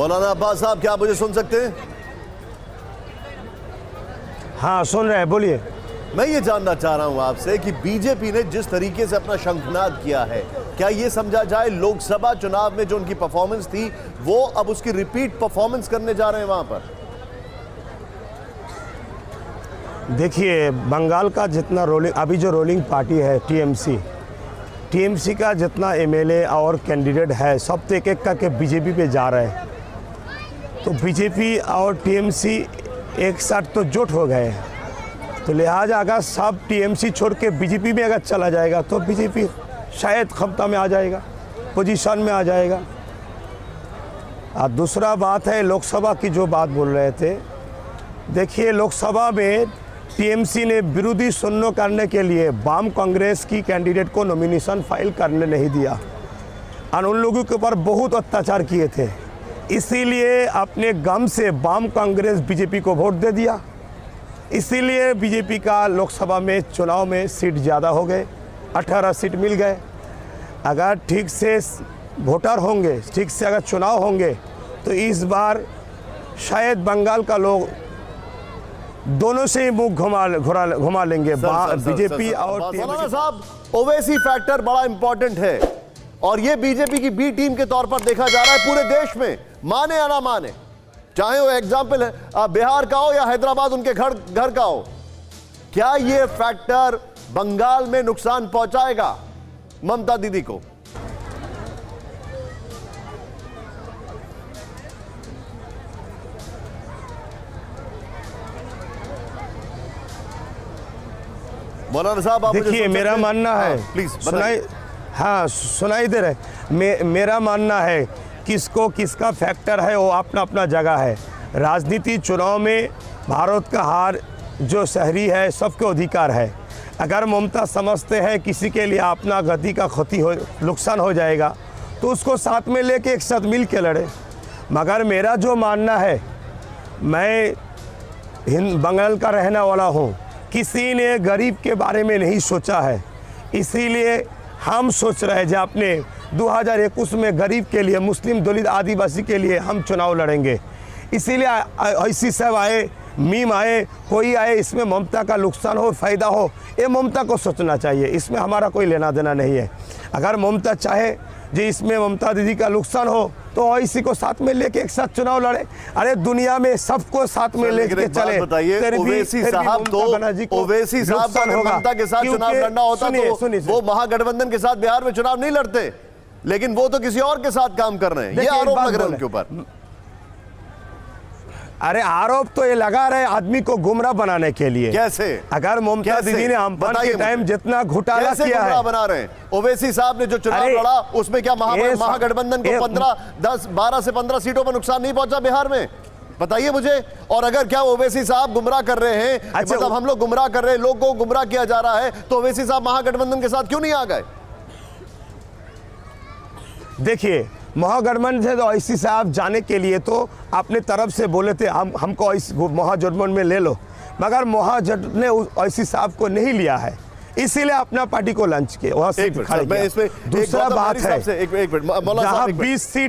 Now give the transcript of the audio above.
मौलाना अब्बास साहब, क्या आप मुझे सुन सकते हैं? हाँ सुन रहे हैं, बोलिए। मैं ये जानना चाह रहा हूं आपसे कि बीजेपी ने जिस तरीके से अपना शंखनाद किया है, क्या ये समझा जाए लोकसभा चुनाव में जो उनकी परफॉर्मेंस थी वो अब उसकी रिपीट परफॉर्मेंस करने जा रहे हैं वहां पर? देखिए, बंगाल का जितना रोलिंग, अभी जो रोलिंग पार्टी है टीएमसी का जितना एमएलए और कैंडिडेट है, सब तो एक एक करके बीजेपी पे जा रहे हैं। तो बीजेपी और टीएमसी एक साथ तो जुट हो गए हैं, तो लिहाजा अगर सब टीएमसी छोड़ के बीजेपी में अगर चला जाएगा तो बीजेपी शायद क्षमता में आ जाएगा, पोजीशन में आ जाएगा। और दूसरा बात है लोकसभा की जो बात बोल रहे थे, देखिए लोकसभा में टीएमसी ने विरोधी शून्य करने के लिए वाम कांग्रेस की कैंडिडेट को नॉमिनेशन फाइल करने नहीं दिया और उन लोगों के ऊपर बहुत अत्याचार किए थे। इसीलिए अपने गम से वाम कांग्रेस बीजेपी को वोट दे दिया। इसीलिए बीजेपी का लोकसभा में चुनाव में सीट ज़्यादा हो गए, 18 सीट मिल गए। अगर ठीक से वोटर होंगे, ठीक से अगर चुनाव होंगे तो इस बार शायद बंगाल का लोग दोनों से ही मुंह घुमा लेंगे, बीजेपी और मौलाना साहब, ओवैसी फैक्टर बड़ा इंपॉर्टेंट है और ये बीजेपी की बी टीम के तौर पर देखा जा रहा है पूरे देश में, माने या ना माने, चाहे वो एग्जाम्पल है बिहार का हो या हैदराबाद उनके घर का हो। क्या ये फैक्टर बंगाल में नुकसान पहुंचाएगा ममता दीदी को? मौलाना साहब, आप देखिए, मेरा मानना है, प्लीज सुनाई दे रहे। मेरा मानना है किसका फैक्टर है वो अपना अपना जगह है। राजनीति चुनाव में भारत का हार जो शहरी है सबको अधिकार है। अगर ममता समझते हैं किसी के लिए अपना गति का नुकसान हो जाएगा तो उसको साथ में लेके एक साथ मिल के लड़े। मगर मेरा जो मानना है, मैं बंगाल का रहने वाला हूँ, किसी ने गरीब के बारे में नहीं सोचा है। इसीलिए हम सोच रहे हैं जो अपने 2021 में गरीब के लिए, मुस्लिम, दलित, आदिवासी के लिए हम चुनाव लड़ेंगे। इसीलिए ऐसी सब आए, मीम आए, कोई आए, इसमें ममता का नुकसान हो फ़ायदा हो, ये ममता को सोचना चाहिए। इसमें हमारा कोई लेना देना नहीं है। अगर ममता चाहे जो इसमें ममता दीदी का नुकसान हो तो इसी को साथ में लेके एक साथ चुनाव लड़े। अरे दुनिया में सबको साथ में लेके चले। बताइए, ओवैसी साहब को ममता के साथ चुनाव लड़ना होता तो वो महागठबंधन के साथ बिहार में चुनाव नहीं लड़ते, लेकिन वो तो किसी और के साथ काम कर रहे हैं। ये आरोप लग रहा है उनके ऊपर। अरे आरोप तो ये लगा रहे आदमी को गुमराह बनाने के लिए। कैसे? अगर ममता दीदी ने अम्फान के टाइम जितना घोटाला किया है, बना रहे हैं। ओवैसी साहब ने जो चुनाव लड़ा उसमें क्या महागठबंधन को 12 से 15 सीटों पर नुकसान नहीं पहुंचा बिहार में? बताइए मुझे। और अगर क्या ओवैसी साहब गुमराह कर रहे हैं, मतलब हम लोग गुमराह कर रहे हैं, लोगों को गुमराह किया जा रहा है, तो ओवैसी साहब महागठबंधन के साथ क्यों नहीं आ गए? देखिए, महागठबंधन से तो ऐसी साहब जाने के लिए तो अपने तरफ से बोले थे हमको महागठबंधन में ले लो, मगर महागठबंधन ने ऐसी साहब को नहीं लिया है। इसीलिए अपना पार्टी को लॉन्च किया। दूसरा बात है, जहाँ 20 सीट